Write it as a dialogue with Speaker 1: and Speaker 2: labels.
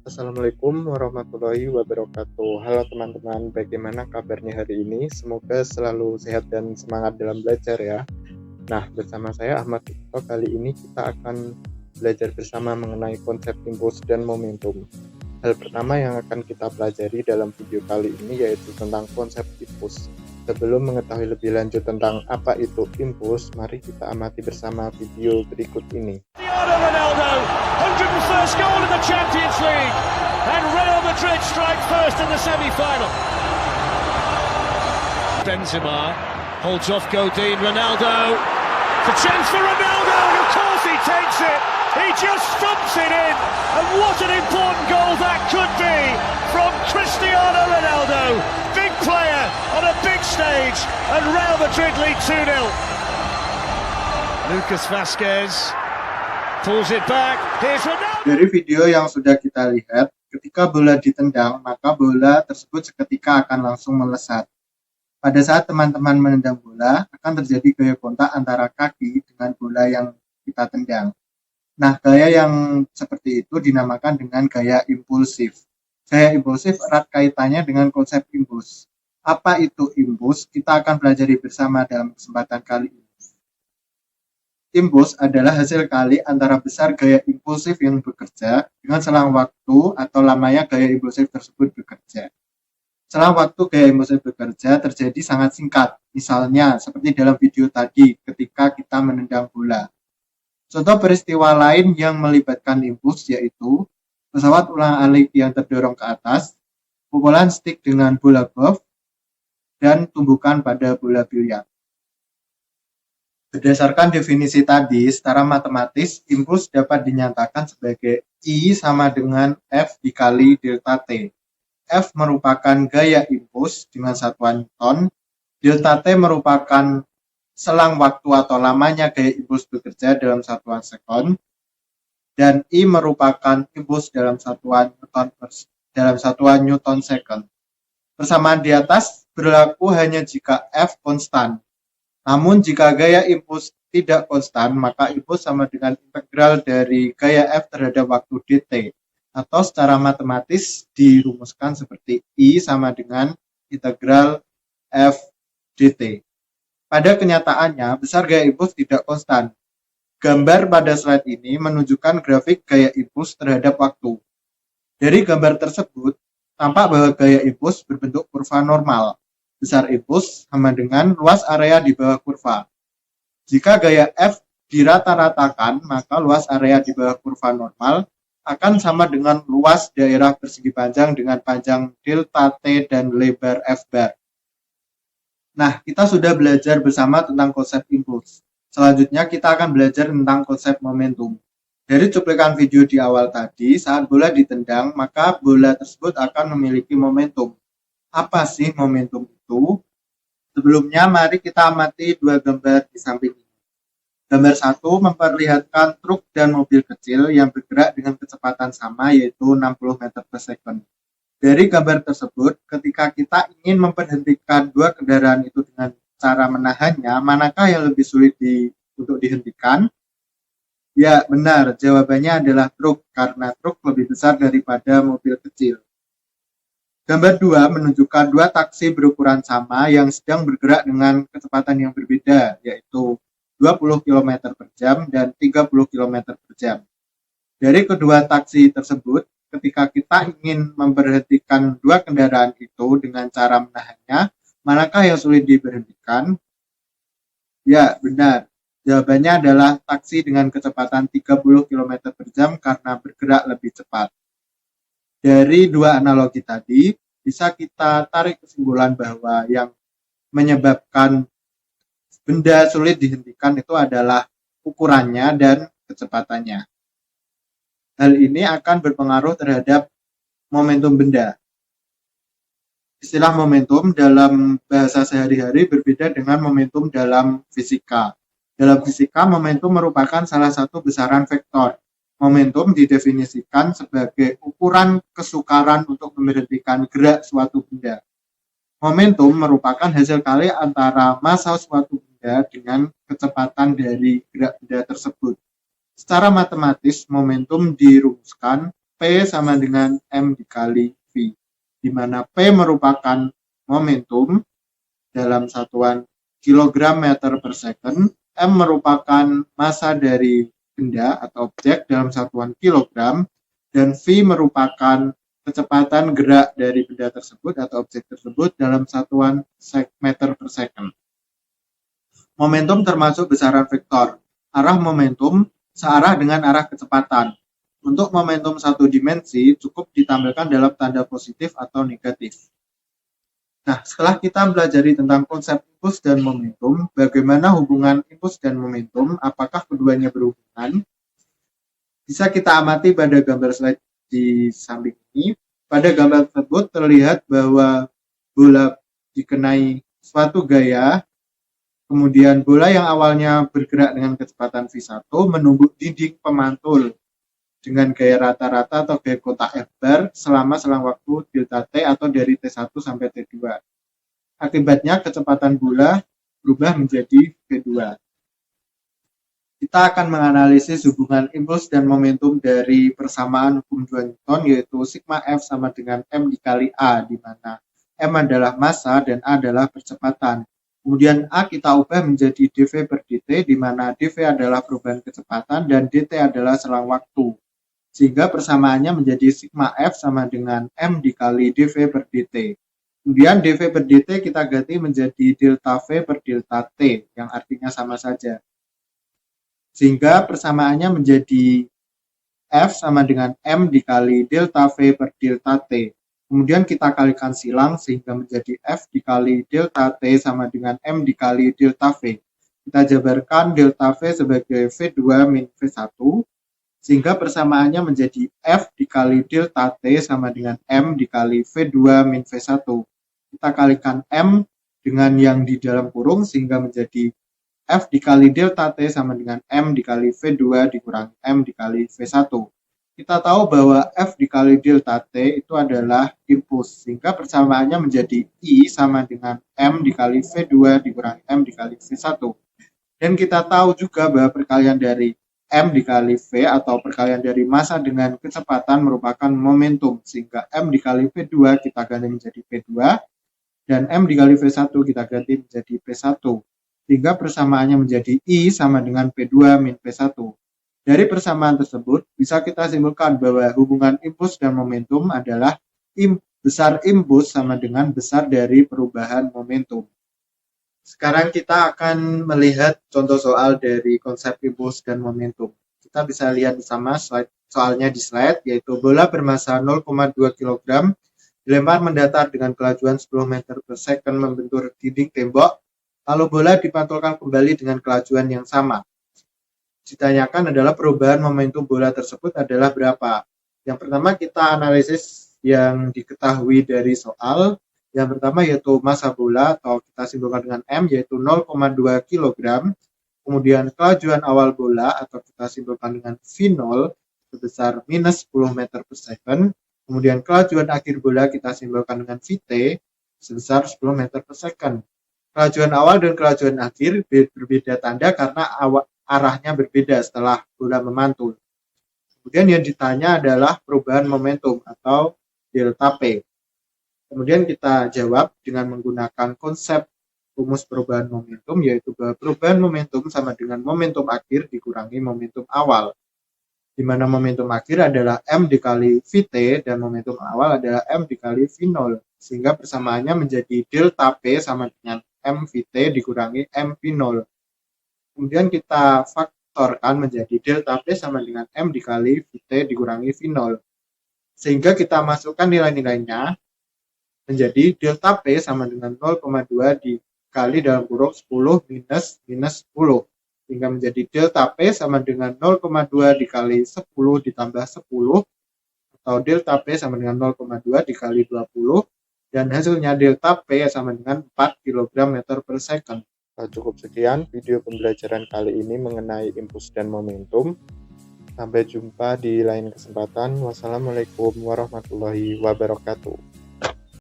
Speaker 1: Assalamualaikum warahmatullahi wabarakatuh. Halo teman-teman, bagaimana kabarnya hari ini? Semoga selalu sehat dan semangat dalam belajar ya. Nah, bersama saya Ahmad Iqto, kali ini kita akan belajar bersama mengenai konsep impuls dan momentum. Hal pertama yang akan kita pelajari dalam video kali ini yaitu tentang konsep impuls. Sebelum mengetahui lebih lanjut tentang apa itu impuls, mari kita amati bersama video berikut ini.
Speaker 2: Ronaldo, 101st goal in the Champions League, and Real Madrid strike first in the semi-final. Benzema holds off Godin, Ronaldo, it's a chance for Ronaldo, and of course he takes it. He just stumps it in, and what an important goal that could be from Cristiano Ronaldo. Big player on a big stage, and Real Madrid lead 2-0. Lucas Vazquez pulls it back. Here's Ronaldo.
Speaker 3: Dari video yang sudah kita lihat, ketika bola ditendang, maka bola tersebut seketika akan langsung melesat. Pada saat teman-teman menendang bola, akan terjadi gaya kontak antara kaki dengan bola yang kita tendang. Nah, gaya yang seperti itu dinamakan dengan gaya impulsif. Gaya impulsif erat kaitannya dengan konsep impuls. Apa itu impuls? Kita akan pelajari bersama dalam kesempatan kali ini. Impuls adalah hasil kali antara besar gaya impulsif yang bekerja dengan selang waktu atau lamanya gaya impulsif tersebut bekerja. Selang waktu gaya impulsif bekerja terjadi sangat singkat, misalnya seperti dalam video tadi ketika kita menendang bola. Contoh peristiwa lain yang melibatkan impuls yaitu pesawat ulang-alik yang terdorong ke atas, pukulan stick dengan bola golf, dan tumbukan pada bola biliar. Berdasarkan definisi tadi, secara matematis, impuls dapat dinyatakan sebagai I sama dengan F dikali delta T. F merupakan gaya impuls dengan satuan Newton, delta T merupakan selang waktu atau lamanya gaya impuls bekerja dalam satuan sekon, dan I merupakan impuls dalam satuan Newton second. Persamaan di atas berlaku hanya jika F konstan. Namun jika gaya impuls tidak konstan, maka impuls sama dengan integral dari gaya F terhadap waktu dt. Atau secara matematis dirumuskan seperti I sama dengan integral F dt. Pada kenyataannya, besar gaya impuls tidak konstan. Gambar pada slide ini menunjukkan grafik gaya impuls terhadap waktu. Dari gambar tersebut, tampak bahwa gaya impuls berbentuk kurva normal. Besar impuls sama dengan luas area di bawah kurva. Jika gaya F dirata-ratakan, maka luas area di bawah kurva normal akan sama dengan luas daerah persegi panjang dengan panjang delta T dan lebar F bar. Nah, kita sudah belajar bersama tentang konsep impuls. Selanjutnya kita akan belajar tentang konsep momentum. Dari cuplikan video di awal tadi, saat bola ditendang, maka bola tersebut akan memiliki momentum. Apa sih momentum itu? Sebelumnya, mari kita amati dua gambar di samping ini. Gambar 1 memperlihatkan truk dan mobil kecil yang bergerak dengan kecepatan sama, yaitu 60 meter per second. Dari gambar tersebut, ketika kita ingin memberhentikan dua kendaraan itu dengan cara menahannya, manakah yang lebih sulit untuk dihentikan? Ya, benar. Jawabannya adalah truk, karena truk lebih besar daripada mobil kecil. Gambar 2 menunjukkan dua taksi berukuran sama yang sedang bergerak dengan kecepatan yang berbeda, yaitu 20 km per jam dan 30 km per jam. Dari kedua taksi tersebut, ketika kita ingin memberhentikan dua kendaraan itu dengan cara menahannya, manakah yang sulit diberhentikan? Ya, benar. Jawabannya adalah taksi dengan kecepatan 30 km per jam karena bergerak lebih cepat. Dari dua analogi tadi, bisa kita tarik kesimpulan bahwa yang menyebabkan benda sulit dihentikan itu adalah ukurannya dan kecepatannya. Hal ini akan berpengaruh terhadap momentum benda. Istilah momentum dalam bahasa sehari-hari berbeda dengan momentum dalam fisika. Dalam fisika, momentum merupakan salah satu besaran vektor. Momentum didefinisikan sebagai ukuran kesukaran untuk memberhentikan gerak suatu benda. Momentum merupakan hasil kali antara massa suatu benda dengan kecepatan dari gerak benda tersebut. Secara matematis, momentum dirumuskan P sama dengan M dikali V, di mana P merupakan momentum dalam satuan kilogram meter per second, M merupakan massa dari benda atau objek dalam satuan kilogram, dan V merupakan kecepatan gerak dari benda tersebut atau objek tersebut dalam satuan meter per second. Momentum termasuk besaran vektor. Arah momentum searah dengan arah kecepatan. Untuk momentum satu dimensi cukup ditampilkan dalam tanda positif atau negatif. Nah, setelah kita pelajari tentang konsep impuls dan momentum, bagaimana hubungan impuls dan momentum, apakah keduanya berhubungan? Bisa kita amati pada gambar slide di samping ini. Pada gambar tersebut terlihat bahwa bola dikenai suatu gaya, kemudian bola yang awalnya bergerak dengan kecepatan V1 menumbuk dinding pemantul dengan gaya rata-rata atau gaya kotak F-bar selama selang waktu delta T atau dari T1 sampai T2. Akibatnya kecepatan bola berubah menjadi V2. Kita akan menganalisis hubungan impuls dan momentum dari persamaan hukum 2 Newton, yaitu sigma F sama dengan M dikali A, di mana M adalah massa dan A adalah percepatan. Kemudian A kita ubah menjadi dV per dt, di mana dV adalah perubahan kecepatan dan dt adalah selang waktu. Sehingga persamaannya menjadi sigma F sama dengan M dikali dV per dt. Kemudian dV per dt kita ganti menjadi delta V per delta T, yang artinya sama saja. Sehingga persamaannya menjadi F sama dengan M dikali delta V per delta T. Kemudian kita kalikan silang sehingga menjadi F dikali delta T sama dengan M dikali delta V. Kita jabarkan delta V sebagai V2 min V1, sehingga persamaannya menjadi F dikali delta T sama dengan M dikali V2 min V1. Kita kalikan M dengan yang di dalam kurung sehingga menjadi F dikali delta T sama dengan M dikali V2 dikurangi M dikali V1. Kita tahu bahwa F dikali delta T itu adalah impuls, sehingga persamaannya menjadi I sama dengan M dikali V2 dikurangi M dikali V1. Dan kita tahu juga bahwa perkalian dari M dikali V atau perkalian dari massa dengan kecepatan merupakan momentum, sehingga M dikali V2 kita ganti menjadi V2 dan M dikali V1 kita ganti menjadi P1, sehingga persamaannya menjadi I sama dengan P2 min P1. Dari persamaan tersebut bisa kita simpulkan bahwa hubungan impuls dan momentum adalah besar impuls sama dengan besar dari perubahan momentum. Sekarang kita akan melihat contoh soal dari konsep impuls dan momentum. Kita bisa lihat bersama soalnya di slide, yaitu bola bermassa 0,2 kg dilempar mendatar dengan kelajuan 10 meter per second membentur dinding tembok, lalu bola dipantulkan kembali dengan kelajuan yang sama. Ditanyakan adalah perubahan momentum bola tersebut adalah berapa. Yang pertama kita analisis yang diketahui dari soal. Yang pertama yaitu massa bola atau kita simpulkan dengan M yaitu 0,2 kg. Kemudian kelajuan awal bola atau kita simpulkan dengan V0 sebesar minus 10 meter per second. Kemudian kelajuan akhir bola kita simpulkan dengan Vt sebesar 10 meter per second. Kelajuan awal dan kelajuan akhir berbeda tanda karena arahnya berbeda setelah bola memantul. Kemudian yang ditanya adalah perubahan momentum atau delta P. Kemudian kita jawab dengan menggunakan konsep rumus perubahan momentum, yaitu bahwa perubahan momentum sama dengan momentum akhir dikurangi momentum awal, di mana momentum akhir adalah M dikali Vt dan momentum awal adalah M dikali V0, sehingga persamaannya menjadi delta P sama dengan M Vt dikurangi M V0. Kemudian kita faktorkan menjadi delta P sama dengan M dikali Vt dikurangi V0, sehingga kita masukkan nilai-nilainya menjadi delta P sama dengan 0,2 dikali dalam kurung 10 minus 10, sehingga menjadi delta P sama dengan 0,2 dikali 10 ditambah 10, atau delta P sama dengan 0,2 dikali 20, dan hasilnya delta P sama dengan 4 kg meter per second.
Speaker 1: Cukup sekian video pembelajaran kali ini mengenai impuls dan momentum. Sampai jumpa di lain kesempatan. Wassalamualaikum warahmatullahi wabarakatuh.